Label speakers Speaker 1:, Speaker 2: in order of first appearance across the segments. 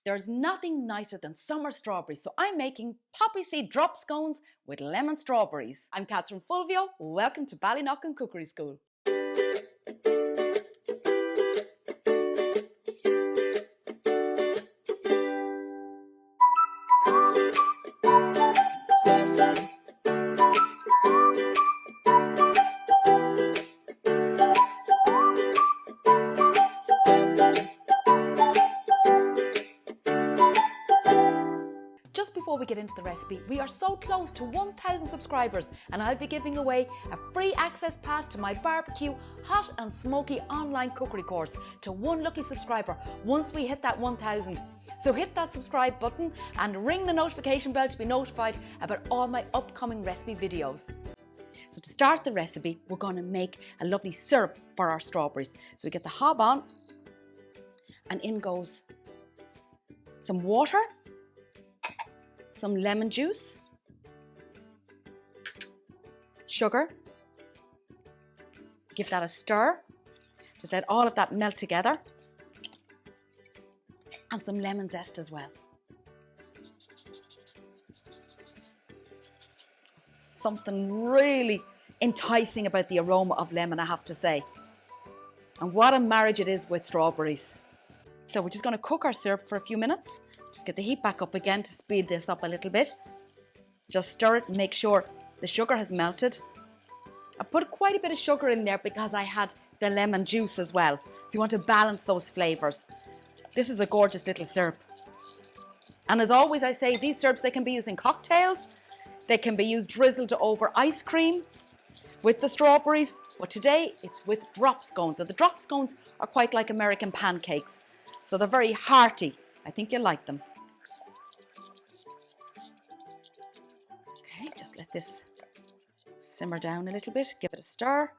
Speaker 1: There's nothing nicer than summer strawberries, so I'm making poppy seed drop scones with lemon strawberries. I'm Catherine Fulvio. Welcome to Ballyknocken Cookery School. Before we get into the recipe, we are so close to 1,000 subscribers and I'll be giving away a free access pass to my barbecue hot and smoky online cookery course to one lucky subscriber once we hit that 1,000. So hit that subscribe button and ring the notification bell to be notified about all my upcoming recipe videos. So to start the recipe, we're going to make a lovely syrup for our strawberries. So we get the hob on and in goes some water, some lemon juice, sugar, give that a stir, just let all of that melt together, and some lemon zest as well. Something really enticing about the aroma of lemon, I have to say. And what a marriage it is with strawberries. So we're just going to cook our syrup for a few minutes. Just get the heat back up again to speed this up a little bit. Just stir it and make sure the sugar has melted. I put quite a bit of sugar in there because I had the lemon juice as well. So you want to balance those flavours. This is a gorgeous little syrup. And as always I say, these syrups, they can be used in cocktails. They can be used drizzled over ice cream with the strawberries. But today it's with drop scones. So the drop scones are quite like American pancakes. So they're very hearty. I think you'll like them. Okay, just let this simmer down a little bit. Give it a stir.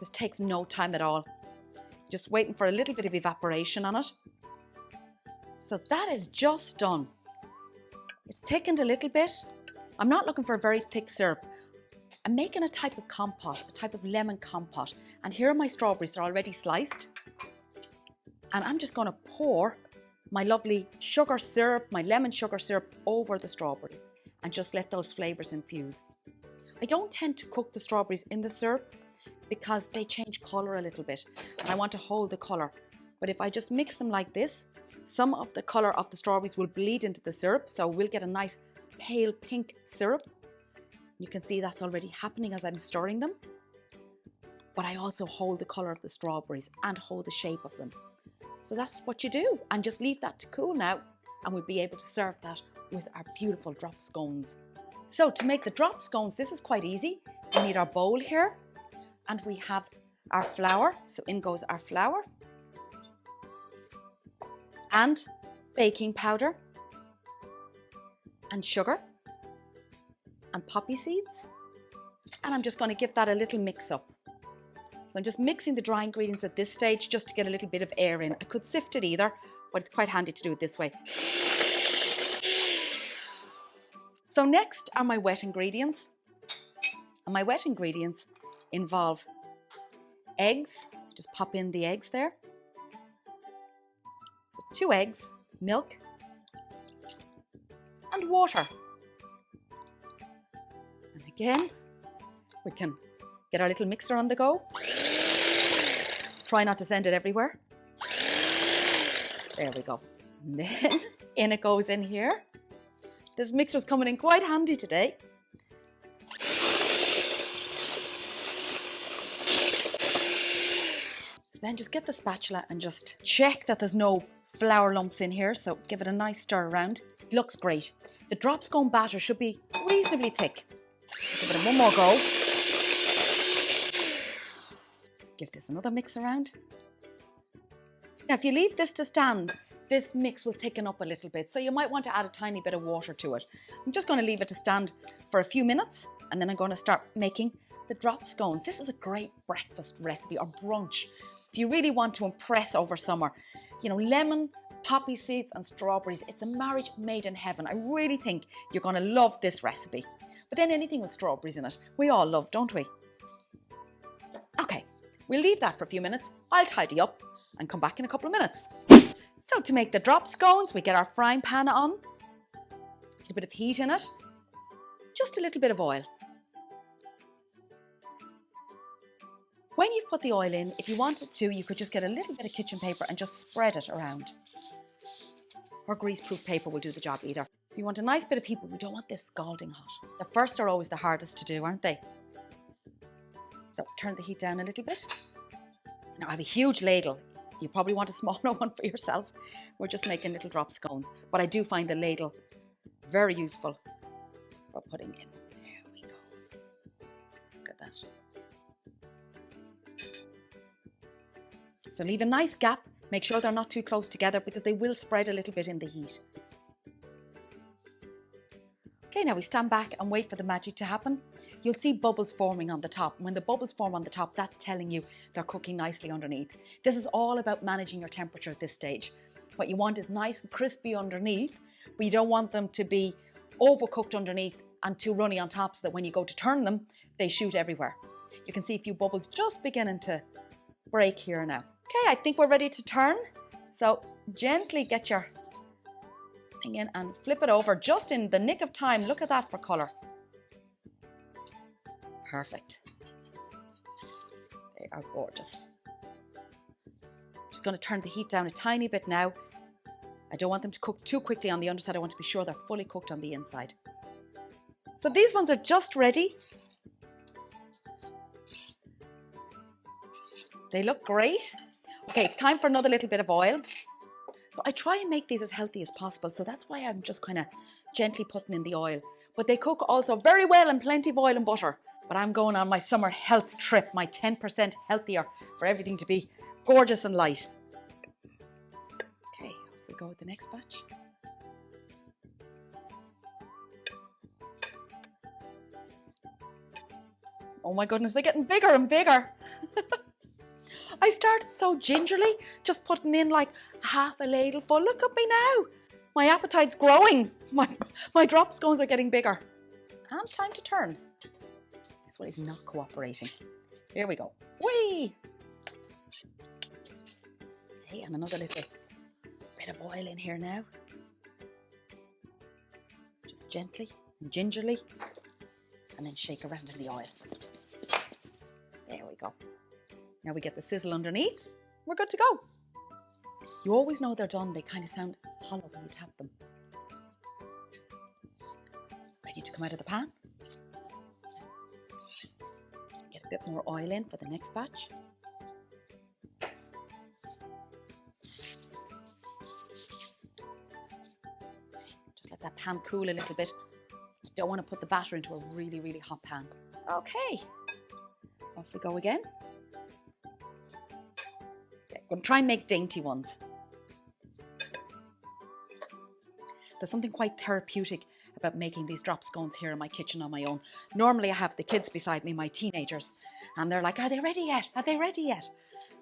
Speaker 1: This takes no time at all. Just waiting for a little bit of evaporation on it. So that is just done. It's thickened a little bit. I'm not looking for a very thick syrup. I'm making a type of compote, a type of lemon compote. And here are my strawberries. They're already sliced. And I'm just going to pour my lovely sugar syrup, my lemon sugar syrup over the strawberries and just let those flavours infuse. I don't tend to cook the strawberries in the syrup because they change colour a little bit and I want to hold the colour. But if I just mix them like this, some of the colour of the strawberries will bleed into the syrup, so we'll get a nice pale pink syrup. You can see that's already happening as I'm stirring them. But I also hold the colour of the strawberries and hold the shape of them. So that's what you do, and just leave that to cool now and we'll be able to serve that with our beautiful drop scones. So to make the drop scones, this is quite easy. We need our bowl here and we have our flour. So in goes our flour and baking powder and sugar and poppy seeds. And I'm just going to give that a little mix up. So I'm just mixing the dry ingredients at this stage just to get a little bit of air in. I could sift it either, but it's quite handy to do it this way. So next are my wet ingredients. And my wet ingredients involve eggs. Just pop in the eggs there. So 2 eggs, milk, and water. And again, we can get our little mixer on the go. Try not to send it everywhere. There we go. And then in it goes in here. This mixer's coming in quite handy today. So then just get the spatula and just check that there's no flour lumps in here. So give it a nice stir around. It looks great. The drop scone batter should be reasonably thick. Give it one more go. Give this another mix around. Now if you leave this to stand, this mix will thicken up a little bit, so you might want to add a tiny bit of water to it. I'm just going to leave it to stand for a few minutes and then I'm going to start making the drop scones. This is a great breakfast recipe or brunch. If you really want to impress over summer, you know, lemon, poppy seeds and strawberries, it's a marriage made in heaven. I really think you're going to love this recipe. But then anything with strawberries in it, we all love, don't we? Okay, we'll leave that for a few minutes. I'll tidy up and come back in a couple of minutes. So to make the drop scones, we get our frying pan on, a little bit of heat in it, just a little bit of oil. When you've put the oil in, if you wanted to, you could just get a little bit of kitchen paper and just spread it around. Or greaseproof paper will do the job either. So you want a nice bit of heat, but we don't want this scalding hot. The first are always the hardest to do, aren't they? So turn the heat down a little bit. Now I have a huge ladle. You probably want a smaller one for yourself. We're just making little drop scones. But I do find the ladle very useful for putting in. There we go. Look at that. So leave a nice gap. Make sure they're not too close together because they will spread a little bit in the heat. Okay, now we stand back and wait for the magic to happen. You'll see bubbles forming on the top. When the bubbles form on the top, that's telling you they're cooking nicely underneath. This is all about managing your temperature at this stage. What you want is nice and crispy underneath, but you don't want them to be overcooked underneath and too runny on top so that when you go to turn them, they shoot everywhere. You can see a few bubbles just beginning to break here now. Okay, I think we're ready to turn. So gently get your thing in and flip it over just in the nick of time. Look at that for colour. Perfect. They are gorgeous. Just going to turn the heat down a tiny bit now. I don't want them to cook too quickly on the underside. I want to be sure they're fully cooked on the inside. So these ones are just ready. They look great. Okay, it's time for another little bit of oil. So I try and make these as healthy as possible. So that's why I'm just kind of gently putting in the oil. But they cook also very well in plenty of oil and butter. But I'm going on my summer health trip, my 10% healthier for everything to be gorgeous and light. Okay, off we go with the next batch. Oh my goodness, they're getting bigger and bigger. I started so gingerly, just putting in like half a ladle full. Look at me now. My appetite's growing. My drop scones are getting bigger. And time to turn. This one is not cooperating. Here we go. Whee! Okay, and another little bit of oil in here now. Just gently and gingerly. And then shake around in the oil. There we go. Now we get the sizzle underneath. We're good to go. You always know they're done. They kind of sound hollow when you tap them. Ready to come out of the pan. Get a bit more oil in for the next batch. Just let that pan cool a little bit. I don't want to put the batter into a really, really hot pan. Okay, off we go again. Okay, I'm going to try and make dainty ones. There's something quite therapeutic about making these drop scones here in my kitchen on my own. Normally I have the kids beside me, my teenagers, and they're like, are they ready yet? Are they ready yet?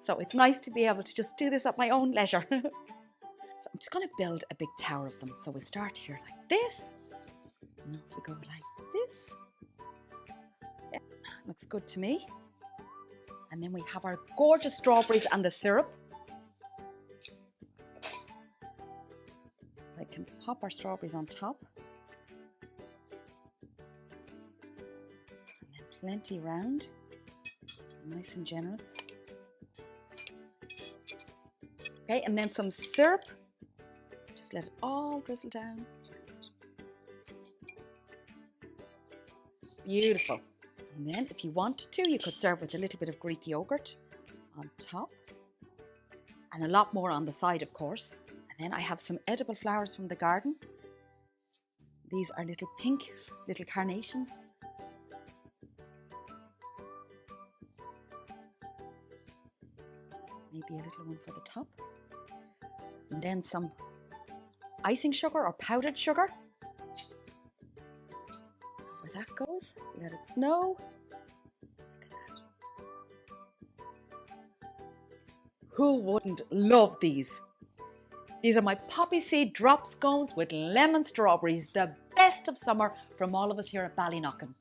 Speaker 1: So it's nice to be able to just do this at my own leisure. So I'm just going to build a big tower of them. So we'll start here like this. And off we go like this. Yeah, looks good to me. And then we have our gorgeous strawberries and the syrup. So I can pop our strawberries on top. And then plenty round. Nice and generous. Okay, and then some syrup. Just let it all drizzle down. Beautiful. And then if you wanted to, you could serve with a little bit of Greek yogurt on top. And a lot more on the side, of course. And then I have some edible flowers from the garden. These are little pinks, little carnations. Maybe a little one for the top. And then some icing sugar or powdered sugar. Where that goes, let it snow. Look at that. Who wouldn't love these? These are my poppy seed drop scones with lemon strawberries, the best of summer from all of us here at Ballyknockin.